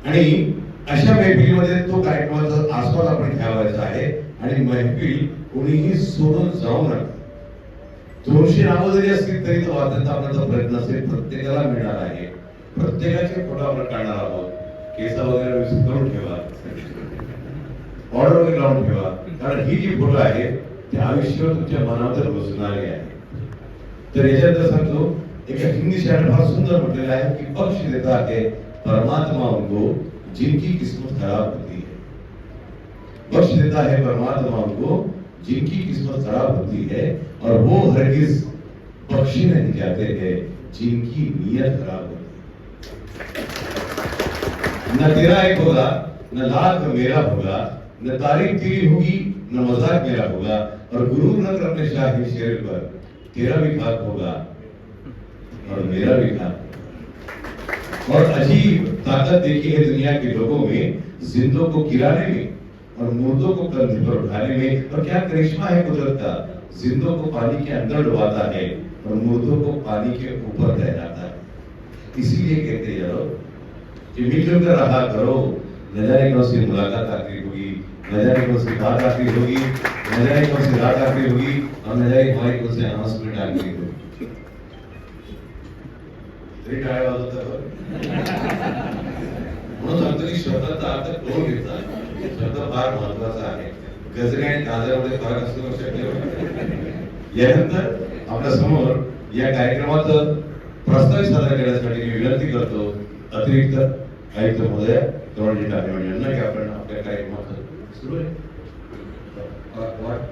आणि अशा मैफिलीमध्ये तो कार्यक्रमाचा आस्वाद आपण घ्यावायचा आहे आणि मैफिल कोणीही सोडून जाऊ नका. 200 नावं जरी असतील तरी तो वाचण्याचा आपल्याचा प्रयत्न असेल, प्रत्येकाला मिळणार आहे. प्रत्येकाचे फोटो आपण काढणार आहोत. केस वगैरे व्यवस्थित करून ठेवा, ऑर्डर वगैरे लावून ठेवा, कारण ही जी फोटो आहे ती आयुष्यभर तुमच्या मनावर बसणारी आहे. तर याच्यात सांगतो, एका हिंदी शायर फार सुंदर म्हटलेलं आहे की बख्श देता है परमात्मा उनको जिनकी किस्मत खराब होती है. बख्श देता है परमात्मा उनको जिनकी किस्मत खराब होती है और वो हरगिज बख्शे नहीं जाते हैं जिनकी नीयत खराब होती है. न तेरा एक होगा, न लाख मेरा होगा, न तारीफ तेरी होगी, न मजाक मेरा होगा, और गुरूर न कर अपने शाही शेर पर, तेरा भी खाक होगा और मेरा भी खाक. और अजीब ताकत देखी है दुनिया के लोगों में, जिंदों को गिराने में और मुर्दों को कंधे पर उठाने में. और क्या करिश्मा है कुदरत का, जिंदों को पानी के अंदर डुबाता है और मुर्दों को पानी के ऊपर लहराता है. इसीलिए कहते यारो कि मिलजुल कर रहा करो, न जाने कौन सी मुलाकात आखिरी होगी, न जाने कौन सी बात आखिरी होगी, न जाने कौन सी रात आखिरी होगी, और न जाने हमारी कौन सी अनाउंसमेंट आखिरी होगी. तरी टाळ्या वाजवतात. म्हणून सांगतो की शब्दाचा अर्थ कळून घेतला. शब्द फार महत्वाचा आहे. गजरे आणि काजऱ्यामध्ये फरक असतो लक्षात ठेवा. यानंतर आपल्या समोर या कार्यक्रमाचं प्रस्ताव सादर करण्यासाठी मी विनंती करतो अतिरिक्त आयुक्त महोदय गव्हर्नमेंट डिपार्टमेंट यांना की आपण आपल्या कार्यक्रमात सुरू आहे.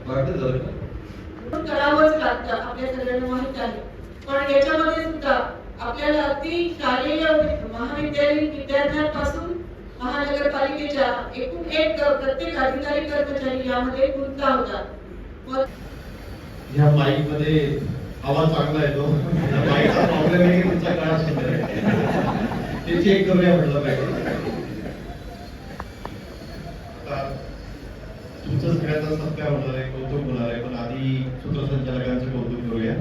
वाटतं झालं का? करावंच लागतं, आपल्या सगळ्यांना माहित आहे. पण याच्यामध्ये सुद्धा आपल्याला अगदी शालेय महाविद्यालयीन विद्यार्थ्यांपासून महानगरपालिकेच्या एकूण एक प्रत्येक अधिकारी कर्मचारी यामध्ये गुंतला होता. या माईक मध्ये आवाज चांगला येतो. माईकचा प्रॉब्लेम आहे की तुमचा काळ सुंदर आहे ते चेक करूया म्हटलं पाहिजे. आता तुमचं सगळ्यांचा सत्कार होणार आहे, कौतुक होणार आहे, पण आधी सूत्रसंचालकांचं कौतुक करूया.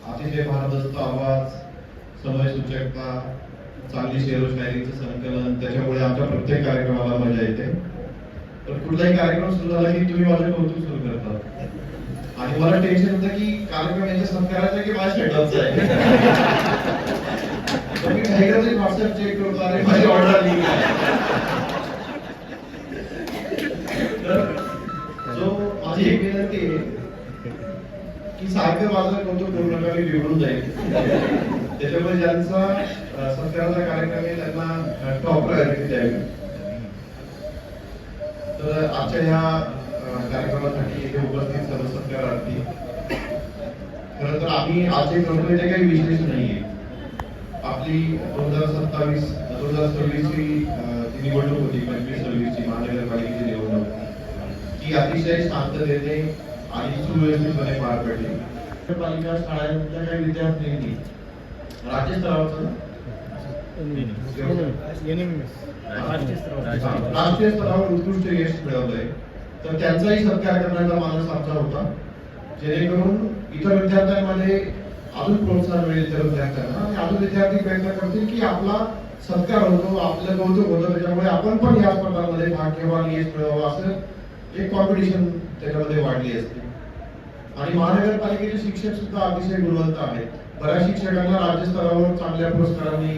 अतिशय भारदस्त आवाज, समयसूचकता, चांगली शेरोशायरीचं संकलन, त्याच्यामुळे आमच्या प्रत्येक कार्यक्रमाला मजा येते. तर कुठलाही कार्यक्रम सुरू झाला की तुम्ही माझं कौतुक सुरू करता आणि मला टेन्शन होतं की कार्यक्रम यांच्या सत्काराचा की माझ्या सेटअपचा आहे. मी टायगरचे व्हॉट्सअप चेक करतो, अरे माझी ऑर्डर आली. तर जो माझी एक विनंती आहे की सारखं माझं कौतुक करू नका, मी बिघडून जाईल. त्याच्यामुळे ज्यांचा सत्काराचा कार्यक्रम आहे त्यांना टॉप प्रायोरिटी द्यावी. तर आजच्या ह्या कार्यक्रमासाठी इथे उपस्थित सर्व सत्कारार्थी, खरं तर आम्ही आज एक करतोय ते काही विशेष नाहीये. आपली 2026 ची निवडणूक होती, 25-26 ची महानगरपालिकेची निवडणूक, ती अतिशय शांततेने आणि सुव्यवस्थितपणे पार पडली. पालिका शाळांतल्या काही विद्यार्थ्यांनी राज्य स्तरावरचं राष्ट्रीय स्तरावर उत्कृष्ट यश मिळवलंय. तर त्यांचाही सत्कार करण्याचा मानस आमचा होता, जेणेकरून इतर विद्यार्थ्यांमध्ये अजून प्रोत्साहन मिळेल त्या विद्यार्थ्यांना आणि अजून विद्यार्थी प्रयत्न करतील की आपला सत्कार होतो, आपलं कौतुक होतं, त्याच्यामुळे आपण पण या स्पर्धांमध्ये भाग घ्यावा आणि यश मिळवावं, असं एक कॉम्पिटिशन त्याच्यामध्ये वाढली असते. आणि महानगरपालिकेचे शिक्षक सुद्धा अतिशय गुणवंत आहेत. बऱ्याच शिक्षकांना राज्य स्तरावर चांगल्या पुरस्कारांनी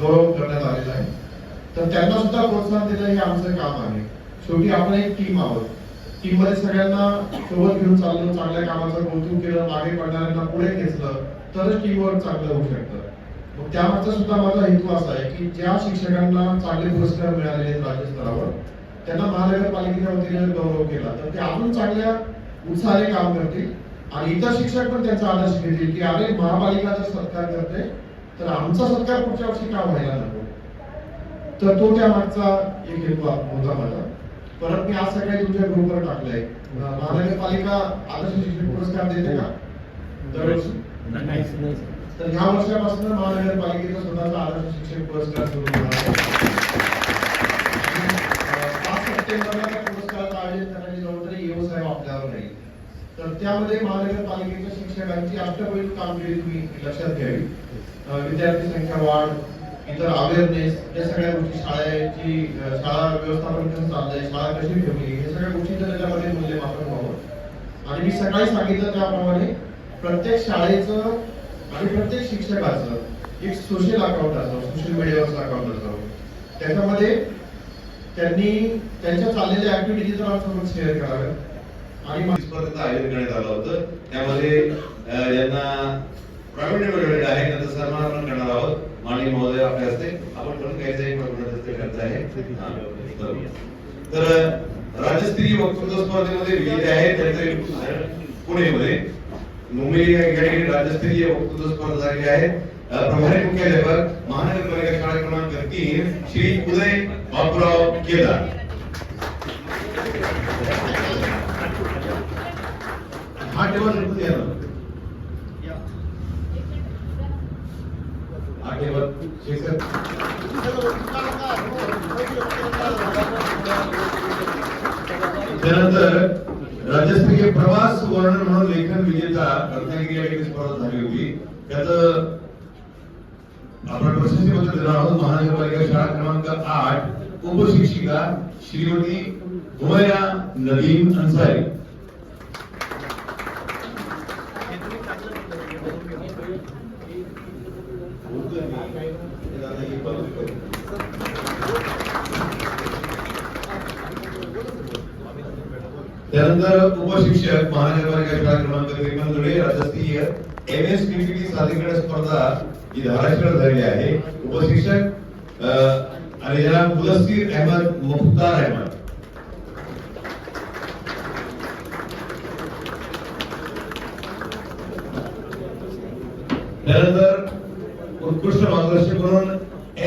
गौरव करण्यात आलेला आहे. तर त्यांना सुद्धा प्रोत्साहन देणं हे आमचं काम आहे. शेवटी आपण एक टीम आहोत. टीम मध्ये सगळ्यांना सोबत घेऊन चाललं, चांगल्या कामाचं कौतुक केलं, मागे पडणाऱ्यांना पुढे खेचलं तरच टीम वर्क चांगलं होऊ शकतं. मग त्यामागचा सुद्धा माझा हेतू असा आहे की ज्या शिक्षकांना चांगले पुरस्कार मिळालेले आहेत राज्य स्तरावर, त्यांना महानगरपालिकेच्या वतीने गौरव केला तर ते अजून चांगल्या उत्साहाने काम करतील आणि इतर शिक्षक पण त्यांचा आदर्श घेतील की अरे महापालिका जर सत्कार करते तर आमचा सत्कार पुढच्या वर्षी का व्हायला नको. तर तो त्या मागचा एक हेतू होता माझा. परत मी आज सगळे तुमच्या ग्रुपवर टाकलंय, महानगरपालिका आदर्श शिक्षक पुरस्कार देते का? तर ह्या वर्षापासून महानगरपालिकेचा स्वतःचा आदर्श शिक्षक पुरस्कार सुरू होणार आहे. 5 सप्टेंबरला त्या पुरस्काराचं आयोजन करण्याची जबाबदारी येऊ साहेब आपल्यावर नाही. तर त्यामध्ये महानगरपालिकेच्या शिक्षकांची अष्टपैलू कामगिरी तुम्ही लक्षात घ्यावी. विद्यार्थी संख्या वाढ, इतर अवेअरनेस, या सगळ्या गोष्टी, शाळा व्यवस्थापन कसं चाललंय, शाळा कशी ठेवली, हे सगळ्या गोष्टींचं त्याच्यामध्ये मूल्यमापन व्हावं. आणि मी सकाळी सांगितलं त्याप्रमाणे प्रत्येक शाळेचं आणि प्रत्येक शिक्षकाचं एक सोशल अकाउंट असावं, सोशल मीडियावरचं अकाउंट असावं. त्याच्यामध्ये त्यांनी त्यांच्या चाललेल्या ऍक्टिव्हिटीज आमच्यासोबत शेअर कराव्या. आणि स्पर्धेचं आयोजन करण्यात आलं होतं. त्यामध्ये ज्यांना प्रावीण्य मिळवलेलं आहे त्यांचा सन्मान आपण करणार आहोत. माननीय महोदय आपल्या हस्ते आपण पण काहीच एक करत आहे. तर राज्यस्तरीय वक्तृत्व स्पर्धेमध्ये विजेते आहेत त्यांचे पुणेमध्ये मुंबई या ठिकाणी राज्यस्तरीय वक्तृत्व स्पर्धा झालेली आहे. प्रभारी मुख्याध्यापक महानगरपालिका शाळा क्रमांक 3 श्री उदय बापूराव केदार. हा टेबल त्यानंतर राज्यस्तरीय प्रवास वर्णन म्हणून लेखन विजेता रत्नागिरी या ठिकाणी स्पर्धा झाली होती. त्याचं आपण प्रशस्ती पत्र देणार आहोत. महानगरपालिका शाळा क्रमांक 8 उपशिक्षिका श्रीमती हुमैरा नदीम अन्सारी. त्यानंतर उपशिक्षक महानगरपालिका शाळा क्रमांक 53 जुळे राज्यस्तरीय MSPPT सादरीकरण स्पर्धा ही धाराशिव झालेली आहे. उपशिक्षक आणि जनाब मुदस्सीर अहमद मुख्तार अहमद. त्यानंतर उत्कृष्ट मार्गदर्शक म्हणून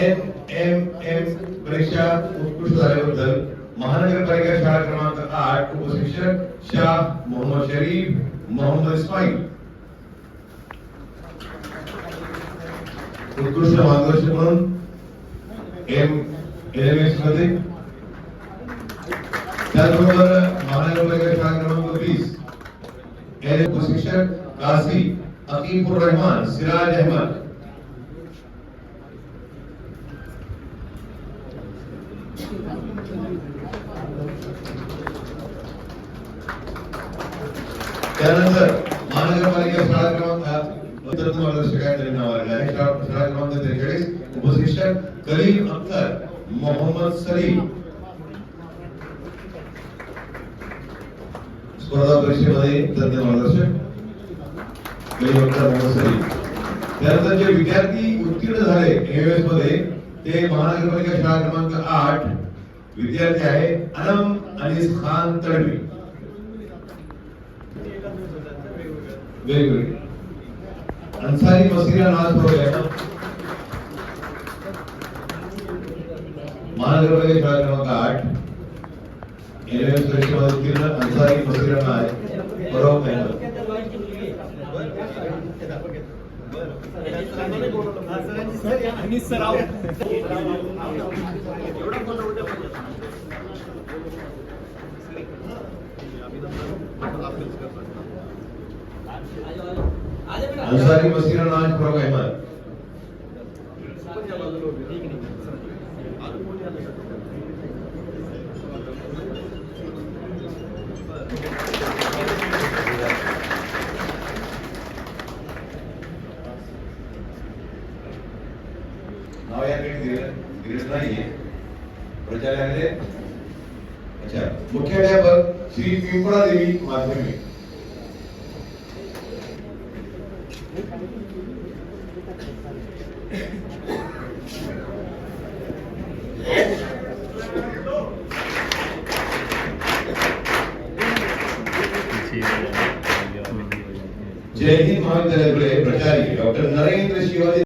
NMM परीक्षा उत्कृष्ट झाल्याबद्दल महानगरपालिका शाळा क्रमांक 8 उपशिक्षक शाह मोहम्मद शरीफ मोहम्मद इस्माईल. उत्कृष्ट मार्गदर्शक म्हणून LMS मध्ये. त्याचबरोबर महानगरपालिका शाळा क्रमांक 20 उपशिक्षक काझी अकीमुर रहमान सिराज अहमद. त्यानंतर महानगरपालिका शाळा क्रमांक मार्गदर्शक नाव आलेलं आहे. शाळा क्रमांक 43 उपशिक्षक कलीम अख्तर मोहम्मद सलीम. स्पर्धा परीक्षेमध्ये तज्ञ मार्गदर्शक कलीम अख्तर मोहम्मद सलीम. त्यानंतर जे विद्यार्थी उत्तीर्ण झाले MMS मध्ये ते महानगरपालिका शाळा क्रमांक 8 विद्यार्थी आहे अनम अनीस खान तडवी. वेगवेगळे अन्सारी मसीरा नाज प्रोग्राम महानगरपालिका शाळा क्रमांक 8 MMS परीक्षेमध्ये उत्तीर्ण अन्सारी मसीरा नाज बरोबर आहे. अंसारी मसीरा नाज फरोग अहमद. नाव याकडे दिलेलं नाहीये प्रचारालयामध्ये. अच्छा, मुख्याध्यापक श्री पिंपळा देवी माध्यमिक. जय हिंद महाविद्यालयाकडे प्राचार्य डॉक्टर नरेंद्र शिवाजी